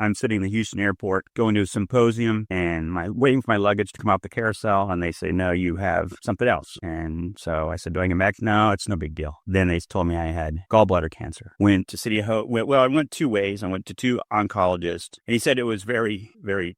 I'm sitting in the Houston airport going to a symposium and waiting for my luggage to come off the carousel. And they say, no, you have something else. And so I said, do I get back? No, it's no big deal. Then they told me I had gallbladder cancer. Went to I went two ways. I went to two oncologists and he said it was very, very,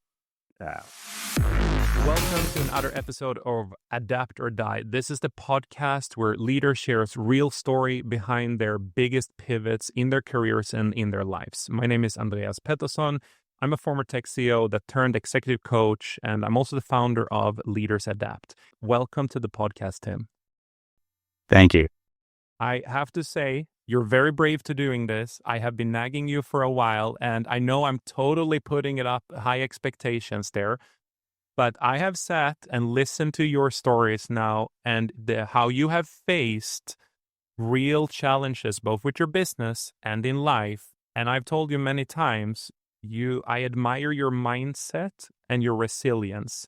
Welcome to another episode of Adapt or Die. This is the podcast where leaders share real story behind their biggest pivots in their careers and in their lives. My name is Andreas Pettersson. I'm a former tech CEO that turned executive coach, and I'm also the founder of Leaders Adapt. Welcome to the podcast, Tim. Thank you. I have to say, you're very brave to doing this. I have been nagging you for a while, and I know I'm totally putting it up high expectations there. But I have sat and listened to your stories now and how you have faced real challenges, both with your business and in life. And I've told you many times, I admire your mindset and your resilience.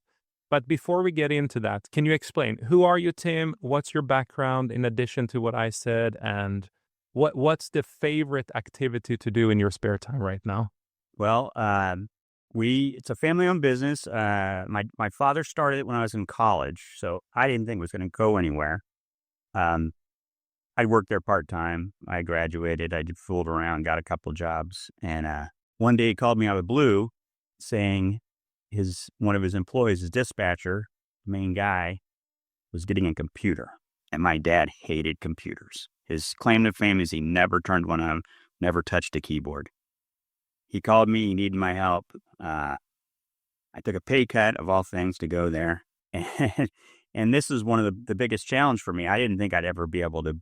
But before we get into that, can you explain, who are you, Tim? What's your background in addition to what I said? And what's the favorite activity to do in your spare time right now? Well, it's a family-owned business. My father started it when I was in college, so I didn't think it was going to go anywhere. I worked there part-time. I graduated. I fooled around, got a couple jobs, and one day he called me out of the blue, saying one of his employees, his dispatcher, main guy, was getting a computer, and my dad hated computers. His claim to fame is he never turned one on, never touched a keyboard. He called me, he needed my help. I took a pay cut of all things to go there. And this is one of the biggest challenge for me. I didn't think I'd ever be able to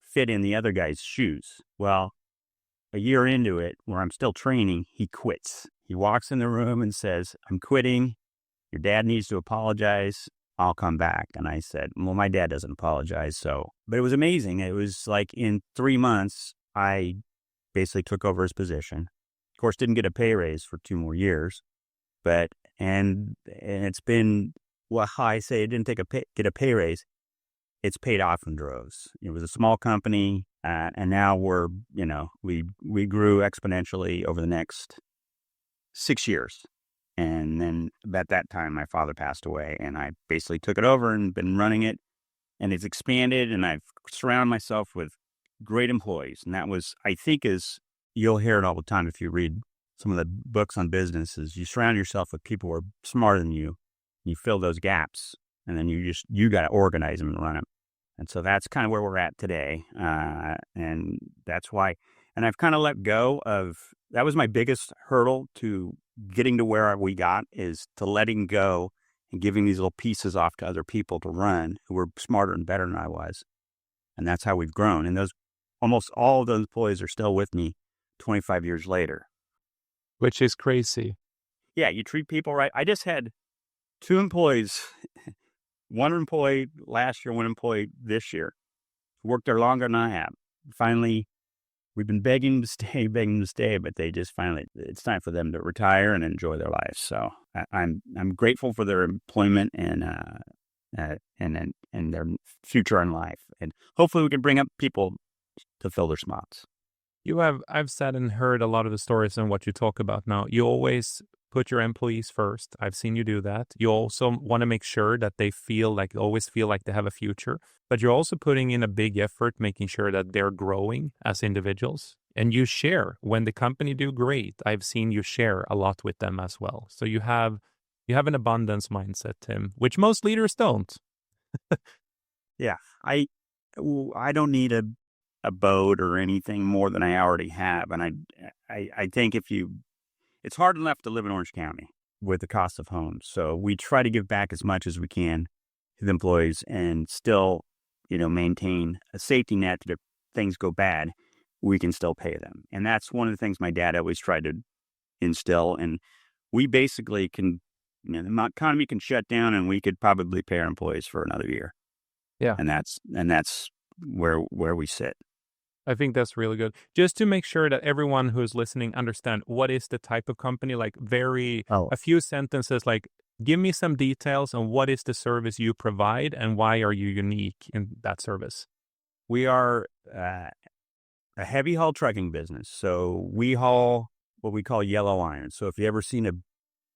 fit in the other guy's shoes. Well, a year into it, where I'm still training, he quits. He walks in the room and says, I'm quitting. Your dad needs to apologize. I'll come back. And I said, well, my dad doesn't apologize. But it was amazing. It was like in 3 months, I basically took over his position. Of course, didn't get a pay raise for 2 more years, and it's been, well, I say it didn't get a pay raise. It's paid off in droves. It was a small company, and now we grew exponentially over the next 6 years. And then at that time, my father passed away, and I basically took it over and been running it, and it's expanded, and I've surrounded myself with great employees, and that was, I think, you'll hear it all the time if you read some of the books on businesses. You surround yourself with people who are smarter than you. You fill those gaps, and then you got to organize them and run them. And so that's kind of where we're at today. And that's why, and I've kind of let go of, that was my biggest hurdle to getting to where we got, is to letting go and giving these little pieces off to other people to run who were smarter and better than I was. And that's how we've grown. And almost all of those employees are still with me 25 years later. Which is crazy. Yeah, you treat people right. I just had 2 employees, one employee last year, one employee this year, worked there longer than I have. Finally, we've been begging them to stay, but they just finally, it's time for them to retire and enjoy their lives. So I'm grateful for their employment and their future in life. And hopefully we can bring up people to fill their spots. I've said and heard a lot of the stories and what you talk about now. You always put your employees first. I've seen you do that. You also want to make sure that they always feel like they have a future, but you're also putting in a big effort, making sure that they're growing as individuals. And you share when the company do great. I've seen you share a lot with them as well. So you have an abundance mindset, Tim, which most leaders don't. Yeah, I don't need a boat or anything more than I already have. And I think it's hard enough to live in Orange County with the cost of homes. So we try to give back as much as we can to the employees and still, maintain a safety net that if things go bad, we can still pay them. And that's one of the things my dad always tried to instill. And we basically can, the economy can shut down and we could probably pay our employees for another year. Yeah. And that's where we sit. I think that's really good. Just to make sure that everyone who's listening understand what is the type of company, like a few sentences, like give me some details on what is the service you provide and why are you unique in that service? We are a heavy haul trucking business. So we haul what we call yellow iron. So if you ever seen a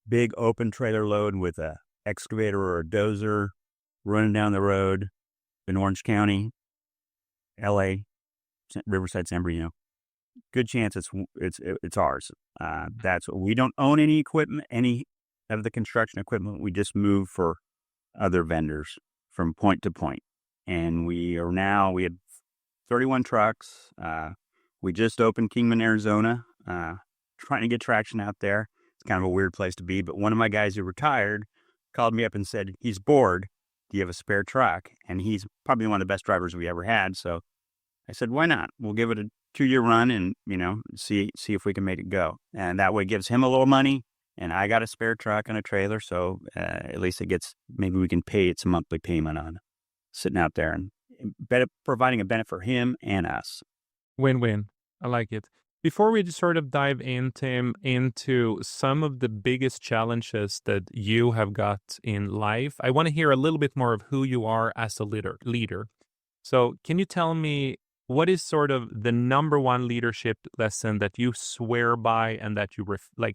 big open trailer load with a excavator or a dozer running down the road in Orange County, LA, Riverside, San Bernardino, good chance it's ours. That's what we don't own any equipment, any of the construction equipment. We just move for other vendors from point to point. And we had 31 trucks. We just opened Kingman, Arizona, trying to get traction out there. It's kind of a weird place to be, but one of my guys who retired called me up and said, he's bored. Do you have a spare truck? And he's probably one of the best drivers we ever had. So I said, why not? We'll give it a 2-year run and, see if we can make it go. And that way it gives him a little money. And I got a spare truck and a trailer. So at least maybe we can pay its monthly payment on sitting out there and providing a benefit for him and us. Win-win. I like it. Before we just sort of dive in, Tim, into some of the biggest challenges that you have got in life, I want to hear a little bit more of who you are as a leader. So can you tell me what is sort of the number one leadership lesson that you swear by and that you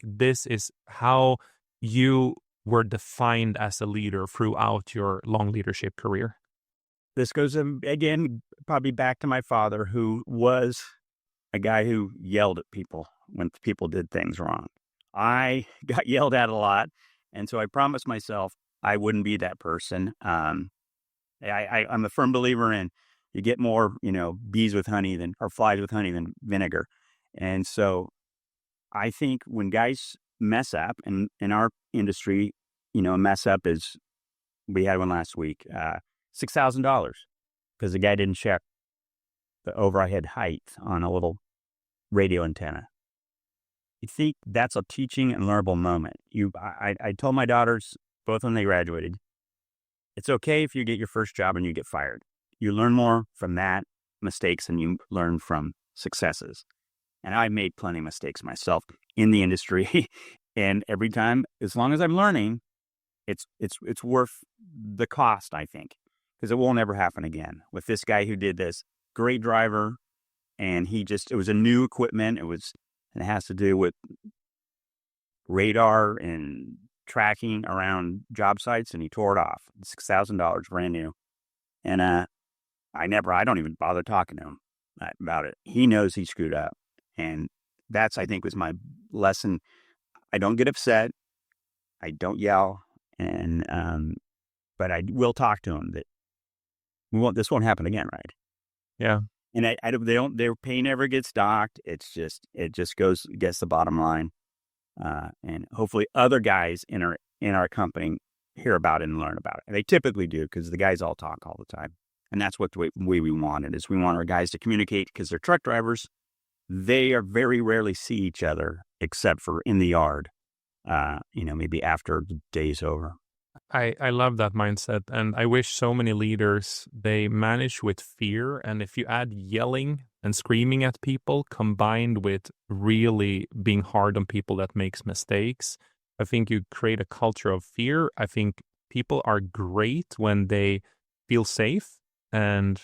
this is how you were defined as a leader throughout your long leadership career? This goes, again, probably back to my father, who was a guy who yelled at people when people did things wrong. I got yelled at a lot, and so I promised myself I wouldn't be that person. I'm a firm believer in you get more, bees with honey or flies with honey than vinegar. And so I think when guys mess up, and in our industry, a mess up is, we had one last week, $6,000 because the guy didn't check the overhead height on a little radio antenna. You think that's a teaching and learnable moment. I told my daughters, both when they graduated, it's okay if you get your first job and you get fired. You learn more from that mistakes than you learn from successes. And I made plenty of mistakes myself in the industry. And every time, as long as I'm learning, it's worth the cost, I think, because it won't ever happen again. With this guy who did this, great driver, and it was a new equipment. It has to do with radar and tracking around job sites, and he tore it off. $6,000 brand new. And I don't even bother talking to him about it. He knows he screwed up. And that's, I think, was my lesson. I don't get upset. I don't yell. And, but I will talk to him that this won't happen again, right? Yeah. And their pay never gets docked. It just gets the bottom line. And hopefully other guys in our company hear about it and learn about it. And they typically do, because the guys all talk all the time. And that's what the way we want it is. We want our guys to communicate, because they're truck drivers. They are very rarely see each other except for in the yard, maybe after the day's over. I love that mindset. And I wish so many leaders, they manage with fear. And if you add yelling and screaming at people combined with really being hard on people that makes mistakes, I think you create a culture of fear. I think people are great when they feel safe. And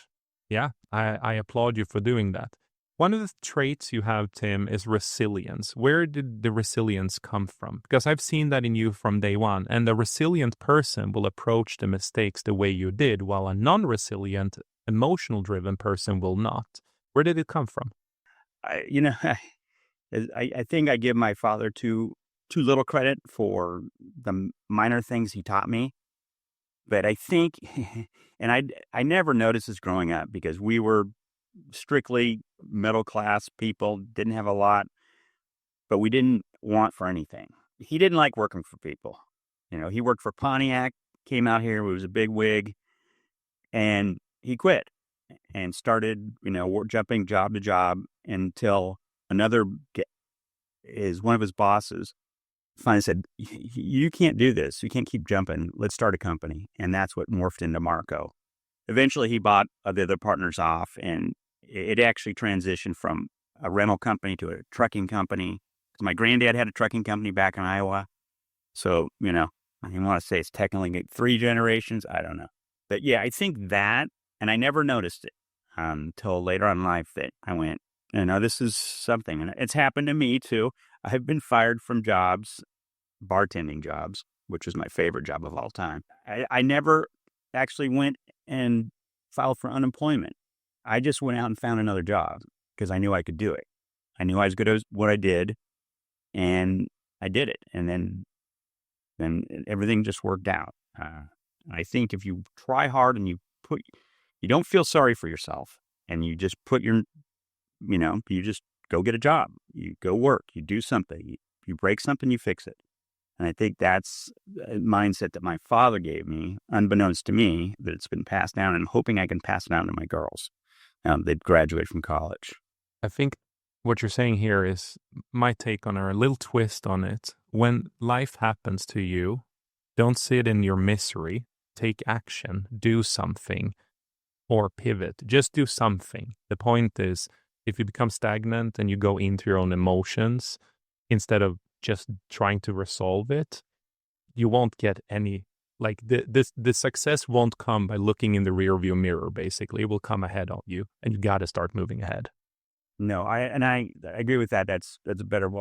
yeah, I applaud you for doing that. One of the traits you have, Tim, is resilience. Where did the resilience come from? Because I've seen that in you from day one. And the resilient person will approach the mistakes the way you did, while a non-resilient, emotional-driven person will not. Where did it come from? I think I give my father too little credit for the minor things he taught me. But I think, and I never noticed this growing up, because we were strictly middle class people, didn't have a lot, but we didn't want for anything. He didn't like working for people. He worked for Pontiac, came out here, he was a big wig, and he quit and started, jumping job to job until one of his bosses finally said, you can't do this. You can't keep jumping. Let's start a company. And that's what morphed into Marco. Eventually, he bought the other partners off, and it actually transitioned from a rental company to a trucking company. My granddad had a trucking company back in Iowa. So, I don't want to say it's technically 3 generations. I don't know. But yeah, I think that, and I never noticed it until later on in life that I went, this is something. And it's happened to me too. I've been fired from jobs, bartending jobs, which was my favorite job of all time. I never actually went and filed for unemployment. I just went out and found another job because I knew I could do it. I knew I was good at what I did, and I did it. And then everything just worked out. I think if you try hard and you don't feel sorry for yourself, and you just put you just go get a job, you go work, you do something, you break something, you fix it. And I think that's a mindset that my father gave me, unbeknownst to me, that it's been passed down, and I'm hoping I can pass it on to my girls. They'd graduate from college. I think what you're saying here is my take on or a little twist on it. When life happens to you, don't sit in your misery. Take action. Do something or pivot. Just do something. The point is, if you become stagnant and you go into your own emotions instead of just trying to resolve it, you won't get any. Like the success won't come by looking in the rearview mirror. Basically, it will come ahead of you, and you got to start moving ahead. No, I agree with that. That's a better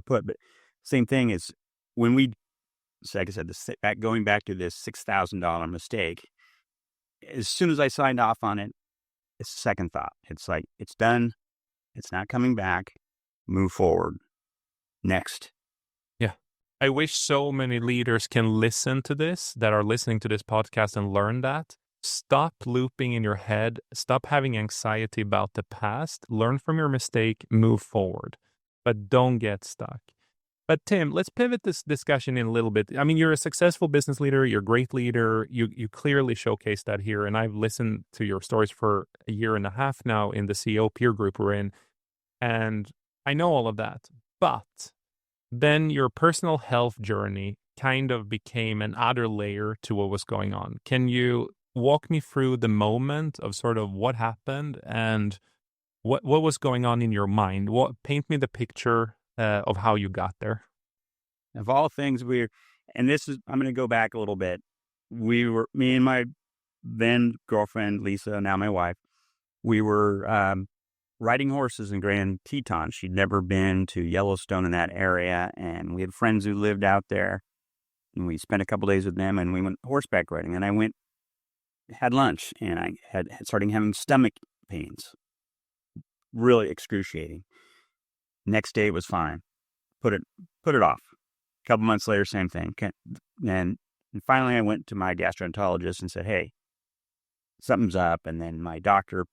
put. But same thing is when like I said, going back to this $6,000 mistake. As soon as I signed off on it, it's a second thought. It's like it's done. It's not coming back. Move forward. Next. Yeah. I wish so many leaders can listen to this, that are listening to this podcast, and learn that. Stop looping in your head. Stop having anxiety about the past. Learn from your mistake. Move forward. But don't get stuck. But Tim, let's pivot this discussion in a little bit. I mean, you're a successful business leader. You're a great leader. You clearly showcase that here. And I've listened to your stories for a year and a half now in the CEO peer group we're in. And I know all of that. But then your personal health journey kind of became an other layer to what was going on. Can you walk me through the moment of sort of what happened and what was going on in your mind? Paint me the picture of how you got there. Of all things, I'm going to go back a little bit. Me and my then girlfriend, Lisa, now my wife, we were riding horses in Grand Teton. She'd never been to Yellowstone in that area, and we had friends who lived out there, and we spent a couple days with them, and we went horseback riding. And I had lunch, and I had starting having stomach pains, really excruciating. Next day it was fine. Put it off. A couple months later, same thing. And finally, I went to my gastroenterologist and said, "Hey, something's up." And then my doctor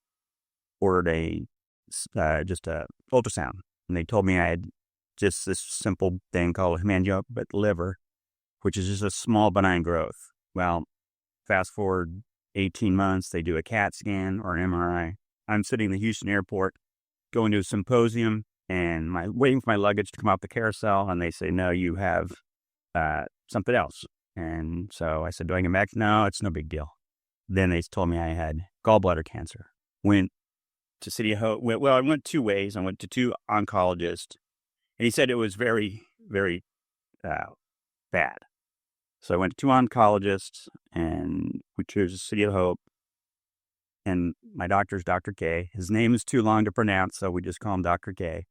ordered just a ultrasound, and they told me I had just this simple thing called hemangiopathic liver, which is just a small benign growth. Well, fast forward 18 months, they do a CAT scan or an MRI. I'm sitting in the Houston airport, going to a symposium, and waiting for my luggage to come off the carousel, and they say, "No, you have something else." And so I said, "Do I get back?" "No, it's no big deal." Then they told me I had gallbladder cancer. Went to City of Hope. Well, I went two ways. I went to two oncologists, and he said it was very, very bad. So I went to two oncologists, and we chose City of Hope. And my doctor's Dr. K. His name is too long to pronounce, so we just call him Dr. K.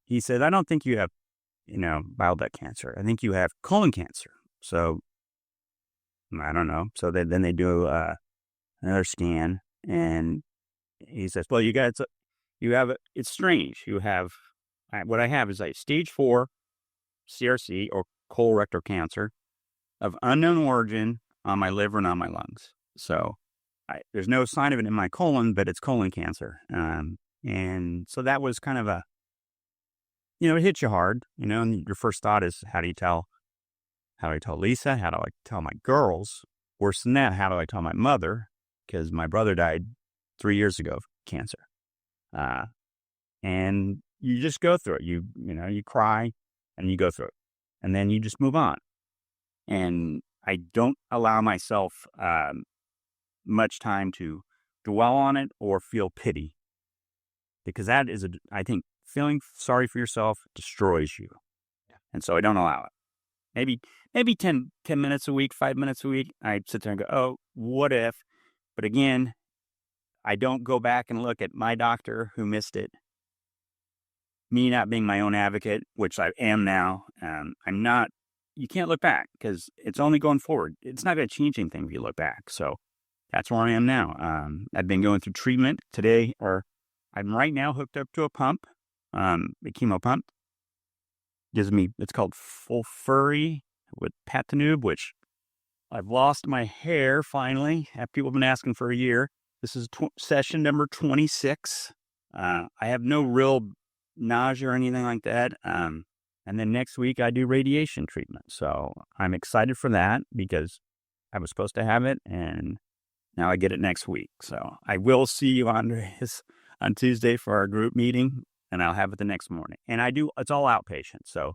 He said, "I don't think you have, bile duct cancer. I think you have colon cancer." So I don't know. So then they do another scan, and he says, "Well, it's strange. You have, what I have is a stage 4 CRC or colorectal cancer of unknown origin on my liver and on my lungs. So there's no sign of it in my colon, but it's colon cancer." And so that was kind of it hits you hard, and your first thought is, how do I tell Lisa? How do I tell my girls? Worse than that, how do I tell my mother? Because my brother died 3 years ago of cancer. And you just go through it. You cry and you go through it, and then you just move on. And I don't allow myself much time to dwell on it or feel pity, because that is, I think, feeling sorry for yourself destroys you. And so I don't allow it. Maybe 10 minutes a week, 5 minutes a week, I sit there and go, "Oh, what if?" But again, I don't go back and look at my doctor who missed it. me not being my own advocate, which I am now, I'm not, you can't look back because it's only going forward. It's not going to change anything if you look back. So that's where I am now. I've been going through treatment today, or I'm right now hooked up to a pump, a chemo pump. Gives me, it's called Full Furry with Patanube, which I've lost my hair finally. People have been asking for a year. This is session number 26. I have no real nausea or anything like that. And then next week I do radiation treatment. So I'm excited for that because I was supposed to have it and now I get it next week. So I will see you, Andres, on Tuesday for our group meeting, and I'll have it the next morning. And it's all outpatient. So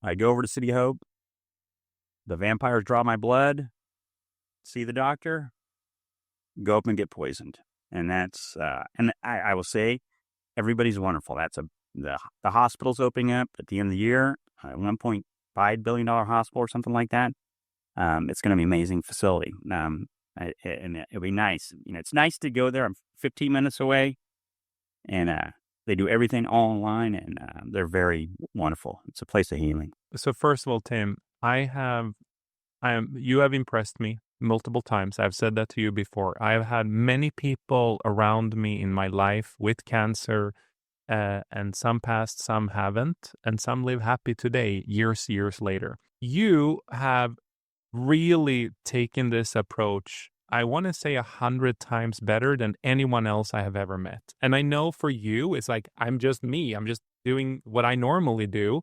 I go over to City Hope. The vampires draw my blood, see the doctor, go up and get poisoned. And that's, and I will say, everybody's wonderful. The hospital's opening up at the end of the year, a $1.5 billion hospital or something like that. It's going to be an amazing facility. And it'll be nice. It's nice to go there. I'm 15 minutes away, and they do everything all online, and they're very wonderful. It's a place of healing. So first of all, Tim, you have impressed me multiple times. I've said that to you before. I've had many people around me in my life with cancer, and some passed, some haven't, and some live happy today, years later. You have really taken this approach, I want to say 100 times better than anyone else I have ever met. And I know for you, it's like, I'm just me. I'm just doing what I normally do.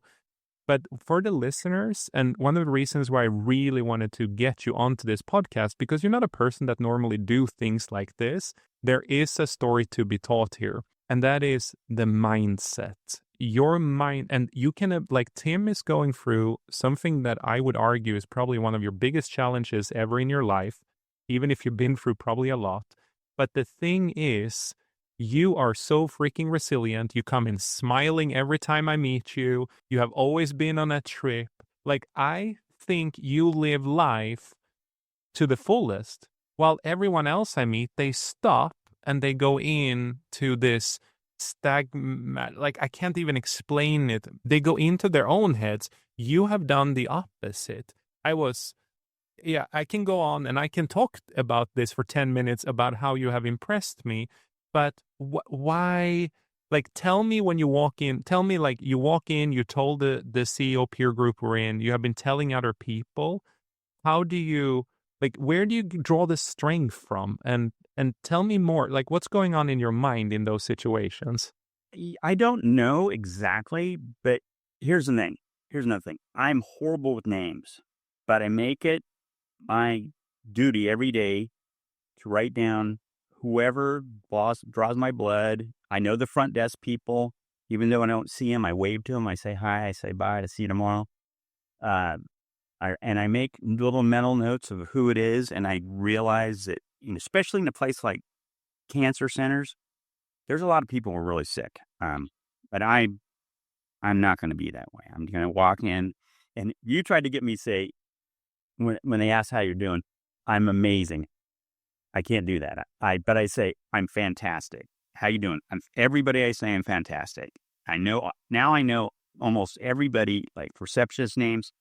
But for the listeners, and one of the reasons why I really wanted to get you onto this podcast, because you're not a person that normally do things like this, there is a story to be taught here. And that is the mindset. Your mind, and you can, like Tim is going through something that I would argue is probably one of your biggest challenges ever in your life, even if you've been through probably a lot. But the thing is, you are so freaking resilient. You come in smiling every time I meet you. You have always been on a trip. Like, I think you live life to the fullest, while everyone else I meet, they stop and they go into this like, I can't even explain it. They go into their own heads. You have done the opposite. I can go on and I can talk about this for 10 minutes about how you have impressed me, but why? Like, tell me when you walk in, like, you walk in, you told the CEO peer group we're in, you have been telling other people. How do you, like, where do you draw the strength from? And tell me more, like, what's going on in your mind in those situations? I don't know exactly, but here's the thing. Here's another thing. I'm horrible with names, but I make it my duty every day to write down whoever draws my blood. I know the front desk people. Even though I don't see them, I wave to them. I say hi. I say bye. To see you tomorrow. I make little mental notes of who it is, and I realize that, especially in a place like cancer centers, there's a lot of people who are really sick. But I'm not going to be that way. I'm going to walk in, and you tried to get me say when they ask how you're doing, I'm amazing. I can't do that. But I say I'm fantastic. How you doing? Everybody I say I'm fantastic. I know almost everybody, like receptionist names.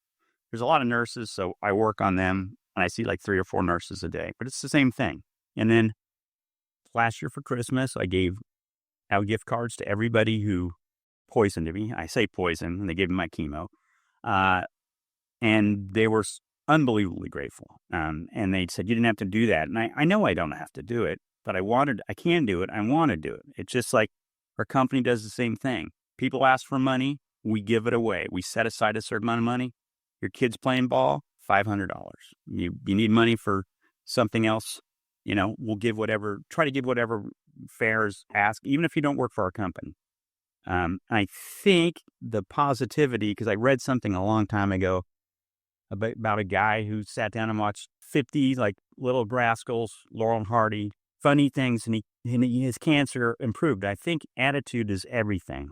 There's a lot of nurses, so I work on them, and I see like 3 or 4 nurses a day, but it's the same thing. And then last year for Christmas, I gave out gift cards to everybody who poisoned me. I say poison, and they gave me my chemo. And they were unbelievably grateful. And they said, you didn't have to do that. And I know I don't have to do it, but I can do it. I want to do it. It's just like our company does the same thing. People ask for money, we give it away. We set aside a certain amount of money. Your kid's playing ball, $500. You need money for something else, we'll try to give whatever fares ask, even if you don't work for our company. I think the positivity, because I read something a long time ago about a guy who sat down and watched 50 like little rascals, Laurel and Hardy, funny things, and his cancer improved. I think attitude is everything.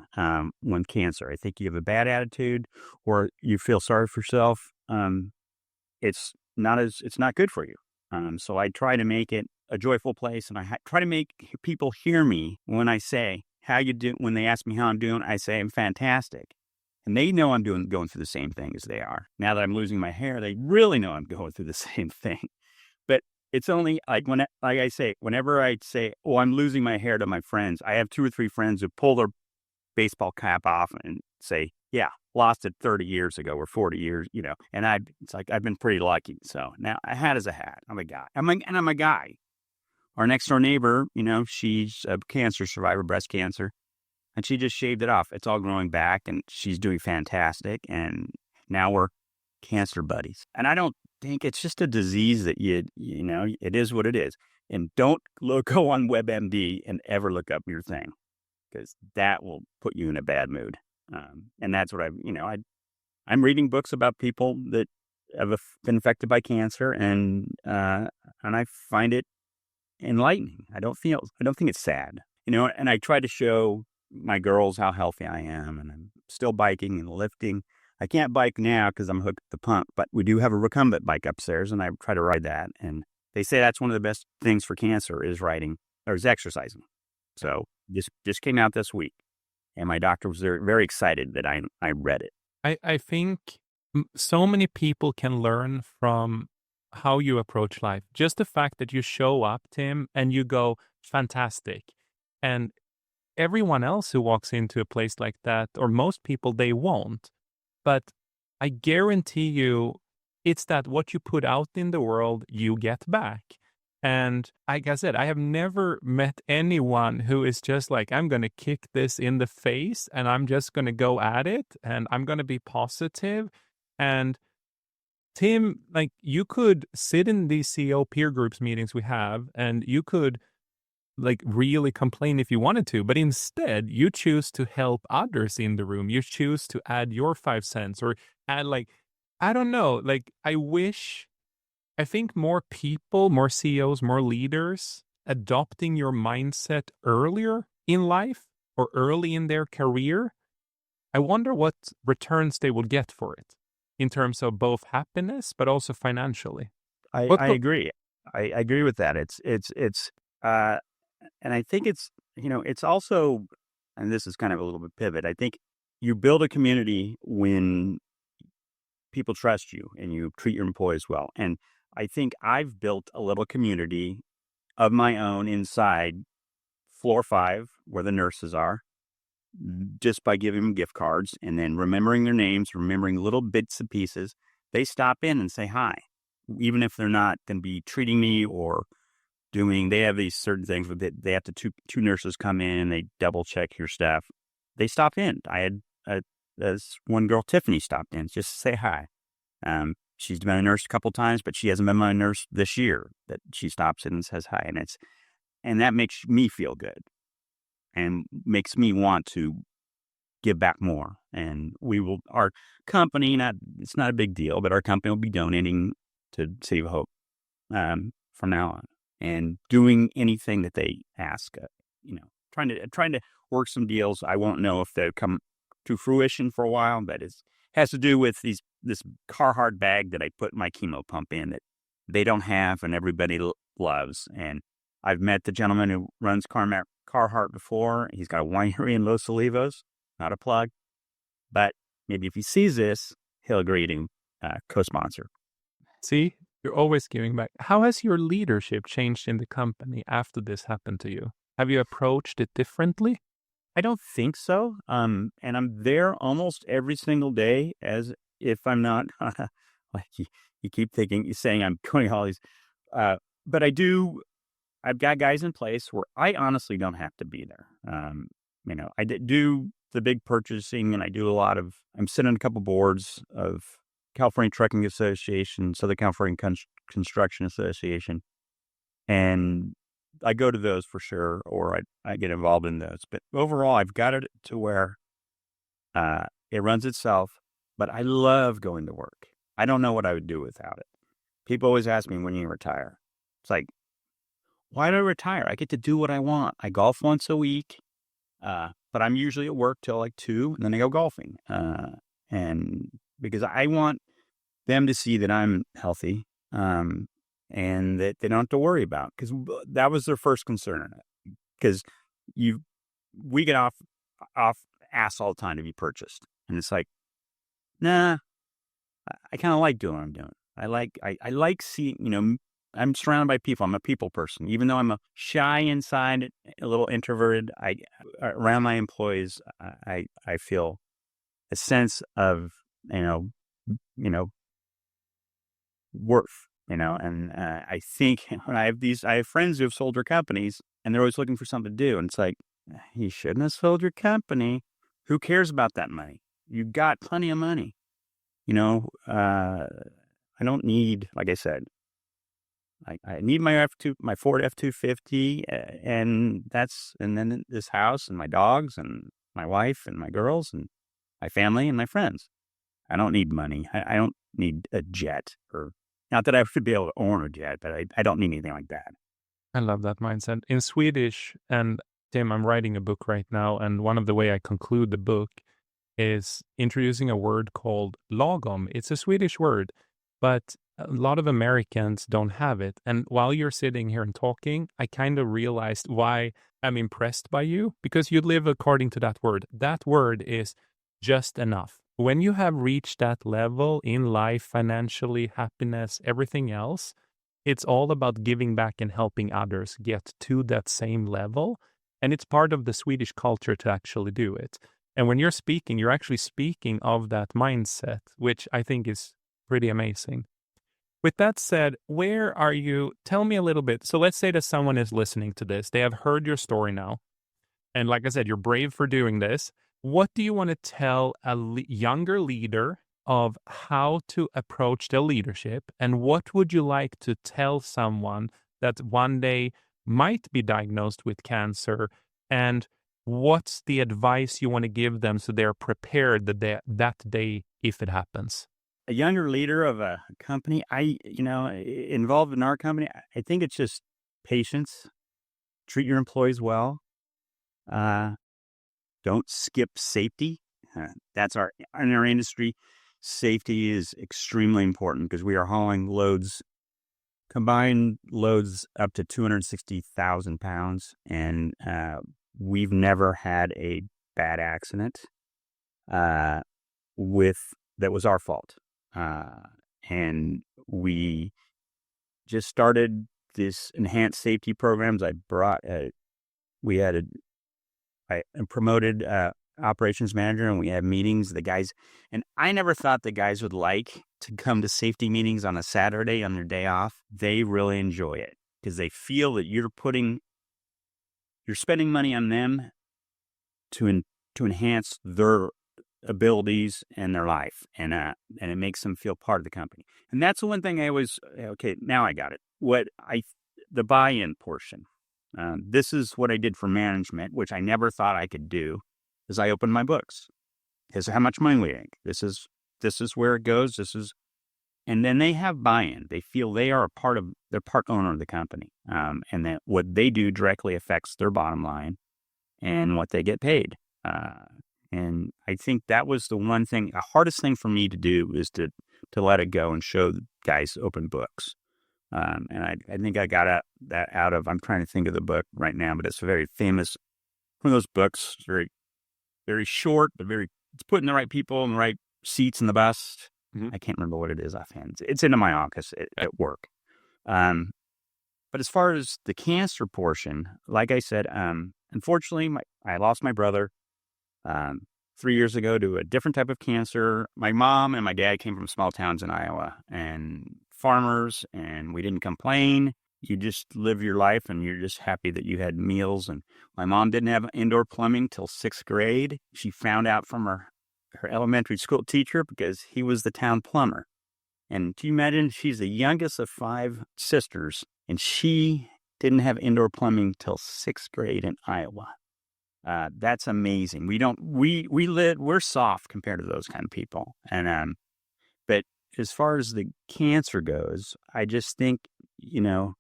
When cancer, I think you have a bad attitude or you feel sorry for yourself. It's not good for you. So I try to make it a joyful place, and I try to make people hear me when I say how you do, when they ask me how I'm doing, I say I'm fantastic. And they know I'm going through the same thing as they are. Now that I'm losing my hair, they really know I'm going through the same thing. But it's only like like I say, whenever I say, "Oh, I'm losing my hair" to my friends, I have 2 or 3 friends who pull their baseball cap off and say, "Yeah, lost it 30 years ago or 40 years," and it's like I've been pretty lucky. So now a hat is a hat. I'm a guy. I'm a guy. Our next door neighbor, she's a cancer survivor, breast cancer, and she just shaved it off. It's all growing back, and she's doing fantastic. And now we're cancer buddies. And I don't think it's just a disease that it is what it is. And don't go on WebMD and ever look up your thing, because that will put you in a bad mood. And that's what I'm reading books about people that have been affected by cancer, and I find it enlightening. I don't think it's sad, and I try to show my girls how healthy I am, and I'm still biking and lifting. I can't bike now because I'm hooked to the pump, but we do have a recumbent bike upstairs, and I try to ride that. And they say that's one of the best things for cancer is riding or is exercising. So just came out this week, and my doctor was very, very excited that I read it. I think so many people can learn from how you approach life. Just the fact that you show up, Tim, and you go, fantastic. And everyone else who walks into a place like that, or most people, they won't. But I guarantee you, it's that what you put out in the world, you get back. And like I said, I have never met anyone who is just like, I'm going to kick this in the face and I'm just going to go at it and I'm going to be positive. And Tim, like you could sit in these CEO peer groups meetings we have and you could like really complain if you wanted to, but instead you choose to help others in the room. You choose to add your 5 cents or add like, I don't know, like I think more people, more CEOs, more leaders adopting your mindset earlier in life or early in their career, I wonder what returns they will get for it in terms of both happiness, but also financially. What, I agree. I agree with that. Uh, and I think it's also, and this is kind of a little bit pivot. I think you build a community when people trust you and you treat your employees well. And I think I've built a little community of my own inside floor 5, where the nurses are, just by giving them gift cards and then remembering their names, remembering little bits and pieces. They stop in and say hi, even if they're not going to be treating me or they have these certain things where they have to, two nurses come in and they double check your stuff. They stop in. I had this one girl, Tiffany, stopped in just to say hi. She's been a nurse a couple times, but she hasn't been my nurse this year. That she stops in and says hi, and that makes me feel good and makes me want to give back more. And our company, it's not a big deal, but our company will be donating to City of Hope from now on, and doing anything that they ask. Trying to work some deals. I won't know if they'll come to fruition for a while, but it has to do with this Carhartt bag that I put my chemo pump in that they don't have and everybody loves. And I've met the gentleman who runs Carhartt before. He's got a winery in Los Olivos, not a plug, but maybe if he sees this, he'll agree to co-sponsor. See, you're always giving back. How has your leadership changed in the company after this happened to you? Have you approached it differently? I don't think so. And I'm there almost every single day, as if I'm not like you keep saying I'm doing all these, but I've got guys in place where I honestly don't have to be there. I do the big purchasing, and I'm sitting on a couple boards of California Trucking Association, Southern California Construction Association, and I go to those for sure, or I get involved in those. But overall, I've got it to where it runs itself, but I love going to work. I don't know what I would do without it. People always ask me, when you retire? It's like, why do I retire? I get to do what I want. I golf once a week, but I'm usually at work till like 2, and then I go golfing. And because I want them to see that I'm healthy, and that they don't have to worry about, because that was their first concern. Because we get off asked all the time to be purchased. And it's like, nah, I kind of like doing what I'm doing. I like seeing, I'm surrounded by people. I'm a people person. Even though I'm a shy inside, a little introverted, around my employees, I feel a sense of, you know, you know, worth, and I think when I have friends who have sold their companies and they're always looking for something to do. And it's like, you shouldn't have sold your company. Who cares about that money? You got plenty of money. I don't need, like I said, I need my Ford F-250, and then this house and my dogs and my wife and my girls and my family and my friends. I don't need money. I don't need a jet, or not that I should be able to own a jet, but I don't need anything like that. I love that mindset. In Swedish, and Tim, I'm writing a book right now, and one of the way I conclude the book is introducing a word called lagom. It's a Swedish word, but a lot of Americans don't have it. And while you're sitting here and talking, I kind of realized why I'm impressed by you, because you live according to that word. That word is just enough. When you have reached that level in life, financially, happiness, everything else, it's all about giving back and helping others get to that same level. And it's part of the Swedish culture to actually do it. And when you're speaking, you're actually speaking of that mindset, which I think is pretty amazing. With that said, where are you? Tell me a little bit. So let's say that someone is listening to this. They have heard your story now. And like I said, you're brave for doing this. What do you want to tell a younger leader of how to approach their leadership? And what would you like to tell someone that one day might be diagnosed with cancer? And what's the advice you want to give them so they're prepared that day if it happens? A younger leader of a company, involved in our company, I think it's just patience. Treat your employees well. Don't skip safety. That's in our industry. Safety is extremely important because we are hauling combined loads up to 260,000 pounds, and we've never had a bad accident that was our fault. And we just started this enhanced safety programs. I promoted operations manager, and we had meetings. The guys, and I never thought the guys would like to come to safety meetings on a Saturday on their day off. They really enjoy it because they feel that you're spending money on them to enhance their abilities and their life, and it makes them feel part of the company. And that's the one thing I always, okay, now I got it. The buy-in portion. This is what I did for management, which I never thought I could do, is I opened my books. This is how much money we make. This is where it goes. And then they have buy-in. They feel they're part owner of the company. And that what they do directly affects their bottom line and what they get paid. And I think that was the one thing, the hardest thing for me to do is to let it go and show the guys open books. And I think I got that out of, I'm trying to think of the book right now, but it's a very famous, one of those books, very, very short, but it's putting the right people in the right seats in the bus. Mm-hmm. I can't remember what it is offhand. It's in my office at work. But as far as the cancer portion, like I said, unfortunately, I lost my brother 3 years ago to a different type of cancer. My mom and my dad came from small towns in Iowa and farmers, and we didn't complain. You just live your life and you're just happy that you had meals. And my mom didn't have indoor plumbing till 6th grade. She found out from her elementary school teacher because he was the town plumber. And do you imagine, she's the youngest of 5 sisters, and she didn't have indoor plumbing till 6th grade in Iowa. That's amazing. We're soft compared to those kind of people. And, but as far as the cancer goes, I just think, you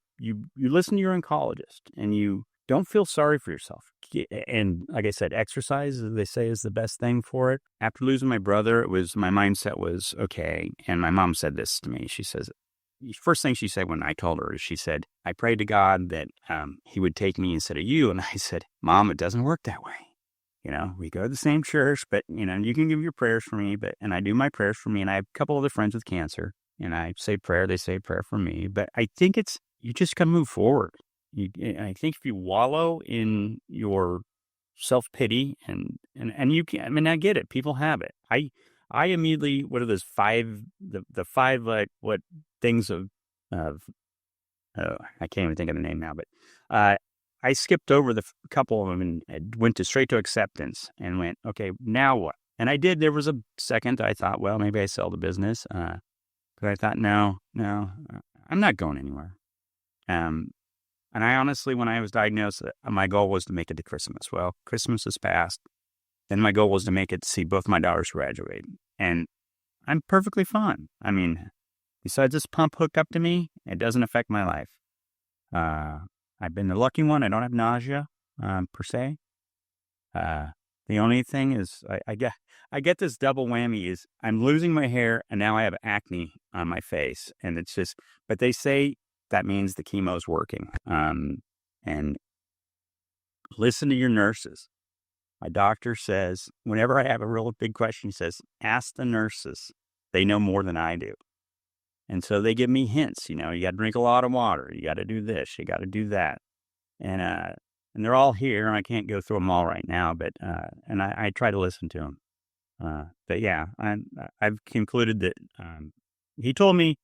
listen to your oncologist and you don't feel sorry for yourself. And like I said, exercise, as they say, is the best thing for it. After losing my brother, my mindset was, okay. And my mom said this to me. She says, first thing she said when I told her is, she said, I prayed to God that he would take me instead of you. And I said, Mom, it doesn't work that way. we go to the same church, but, you can give your prayers for me, and I do my prayers for me. And I have a couple other friends with cancer, and I say prayer, they say prayer for me. But I think you just got to move forward. I think if you wallow in your self-pity and you can, I mean, I get it. People have it. I immediately, what are those the five, like, what things of, oh, I can't even think of the name now, but, I skipped over the couple of them and went straight to acceptance and went, okay, now what? And I did. There was a second I thought, well, maybe I sell the business. But I thought, no, I'm not going anywhere. Um, and I honestly, when I was diagnosed, my goal was to make it to Christmas. Well, Christmas has passed. Then my goal was to make it to see both my daughters graduate. And I'm perfectly fine. I mean, besides this pump hooked up to me, it doesn't affect my life. Uh, I've been the lucky one. I don't have nausea, per se. Uh, the only thing is I get this double whammy is I'm losing my hair and now I have acne on my face. And it's just, but they say that means the chemo's working. And listen to your nurses. My doctor says, whenever I have a real big question, he says, ask the nurses. They know more than I do. And so they give me hints, you got to drink a lot of water. You got to do this. You got to do that. And they're all here. I can't go through them all right now, but, and I try to listen to them. But yeah, I've concluded that, he told me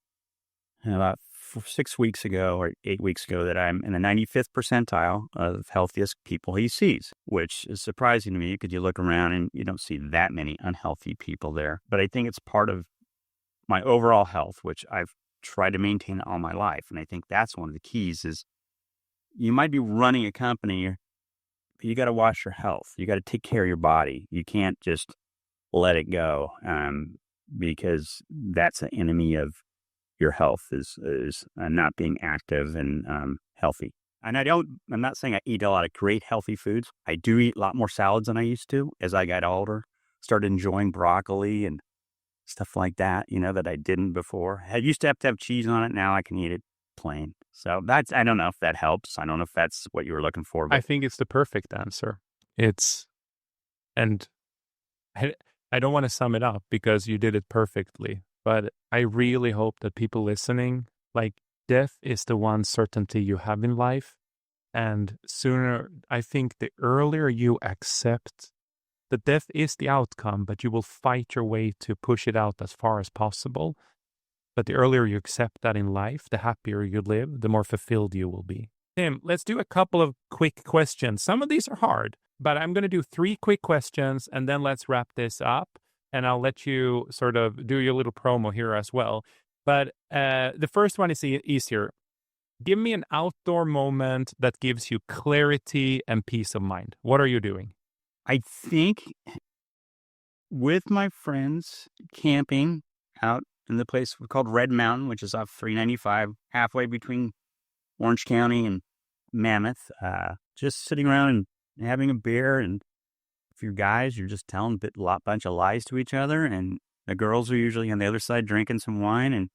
about 6 weeks ago or 8 weeks ago that I'm in the 95th percentile of healthiest people he sees, which is surprising to me because you look around and you don't see that many unhealthy people there. But I think it's part of my overall health, which I've tried to maintain all my life. And I think that's one of the keys is you might be running a company, but you got to watch your health. You got to take care of your body. You can't just let it go, because that's an enemy of your health is not being active and healthy. And I'm not saying I eat a lot of great healthy foods. I do eat a lot more salads than I used to as I got older. Started enjoying broccoli and stuff like that, that I didn't before. I used to have cheese on it. Now I can eat it plain. So I don't know if that helps. I don't know if that's what you were looking for, I but think it's the perfect answer. And I, I don't want to sum it up because you did it perfectly, but I really hope that people listening, like, death is the one certainty you have in life. And I think the earlier you accept that death is the outcome, but you will fight your way to push it out as far as possible. But the earlier you accept that in life, the happier you live, the more fulfilled you will be. Tim, let's do a couple of quick questions. Some of these are hard, but I'm going to do 3 quick questions and then let's wrap this up. And I'll let you sort of do your little promo here as well. But the first one is easier. Give me an outdoor moment that gives you clarity and peace of mind. What are you doing? I think with my friends camping out in the place called Red Mountain, which is off 395, halfway between Orange County and Mammoth, just sitting around and having a beer. And if you're guys, you're just telling a bunch of lies to each other. And the girls are usually on the other side drinking some wine. And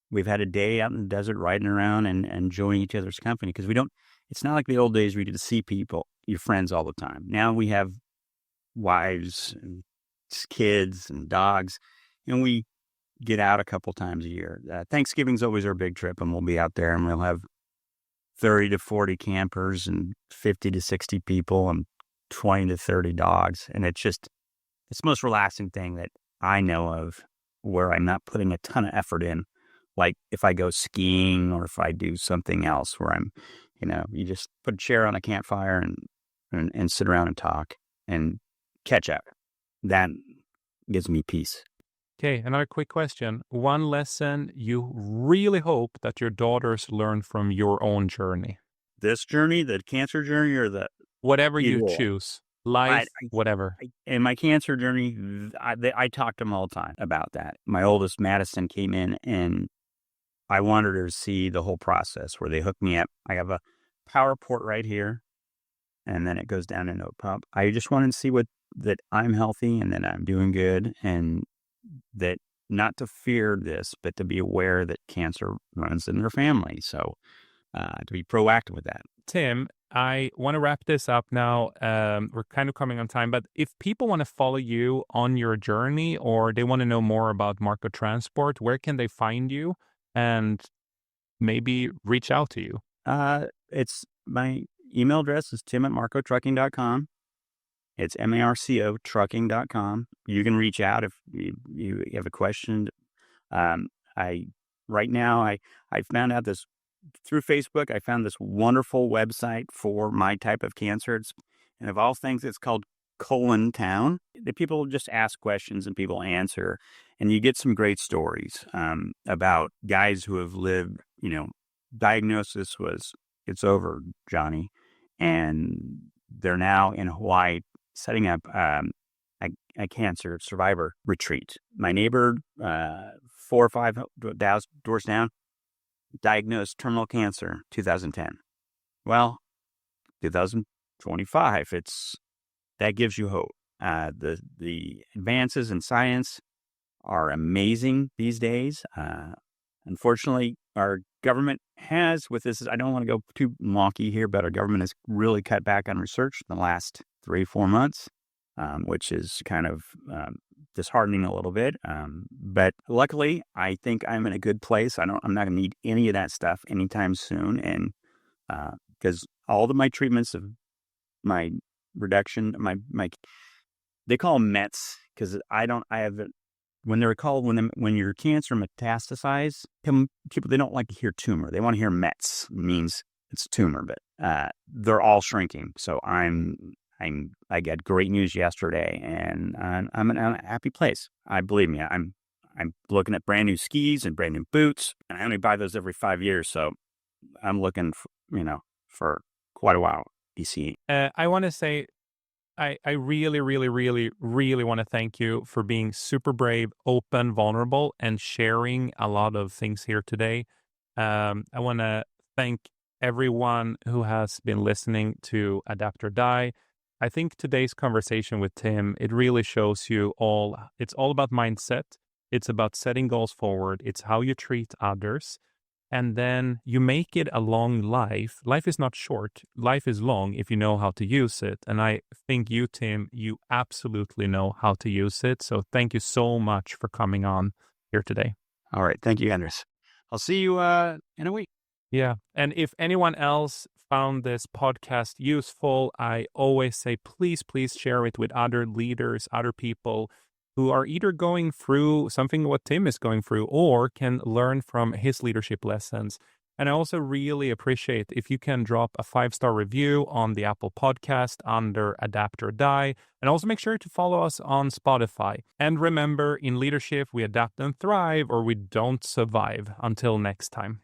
we've had a day out in the desert riding around and enjoying each other's company because it's not like the old days where you get to see people, your friends all the time. Now we have wives and kids and dogs, and we get out a couple times a year. Thanksgiving's always our big trip, and we'll be out there and we'll have 30 to 40 campers and 50 to 60 people and 20 to 30 dogs. And it's the most relaxing thing that I know of where I'm not putting a ton of effort in. Like if I go skiing or if I do something else where I'm, you just put a chair on a campfire and sit around and talk and catch up. That gives me peace. Okay, another quick question. One lesson you really hope that your daughters learn from your own journey? This journey, the cancer journey, or whatever you either or. choose. Life, whatever. In my cancer journey, I talk to them all the time about that. My oldest, Madison, came in and I wanted her to see the whole process where they hook me up. I have a power port right here, and then it goes down into a pump. I just wanted to see that I'm healthy and that I'm doing good, and that not to fear this, but to be aware that cancer runs in their family. So to be proactive with that. Tim, I want to wrap this up now. We're kind of coming on time, but if people want to follow you on your journey or they want to know more about Marco Transport, where can they find you and maybe reach out to you? It's my email address is tim@marcotrucking.com. It's MARCO trucking.com. You can reach out if you have a question. Um, I right now I found out this through Facebook. I found this wonderful website for my type of cancer. And of all things, it's called Colon Town. The people just ask questions and people answer, and you get some great stories about guys who have lived. Diagnosis was it's over, Johnny, and they're now in Hawaii setting up a cancer survivor retreat. My neighbor, 4 or 5 doors down, diagnosed terminal cancer 2010. Well, 2025, that gives you hope. The advances in science are amazing these days. Unfortunately, our government has, with this, I don't want to go too wonky here, but our government has really cut back on research in the last 3-4 months, which is kind of disheartening a little bit. But luckily, I think I'm in a good place. I'm not going to need any of that stuff anytime soon. And because all of my treatments of my reduction, they call them METs because I have when they're called when your cancer metastasizes, people they don't like to hear tumor. They want to hear METs. It means it's tumor, but they're all shrinking. So I got great news yesterday, and I'm in a happy place. Believe me, I'm looking at brand new skis and brand new boots, and I only buy those every 5 years. So I'm looking for quite a while. DC. I want to say I really, really, really, really want to thank you for being super brave, open, vulnerable, and sharing a lot of things here today. I want to thank everyone who has been listening to Adapt or Die. I think today's conversation with Tim, it really shows you it's all about mindset. It's about setting goals forward. It's how you treat others. And then you make it a long life. Life is not short. Life is long if you know how to use it. And I think you, Tim, you absolutely know how to use it. So thank you so much for coming on here today. All right. Thank you, Anders. I'll see you in a week. Yeah. And if anyone else found this podcast useful, I always say, please share it with other leaders, other people who are either going through something what Tim is going through or can learn from his leadership lessons. And I also really appreciate if you can drop a 5-star review on the Apple Podcast under Adapt or Die. And also make sure to follow us on Spotify. And remember, in leadership, we adapt and thrive or we don't survive. Until next time.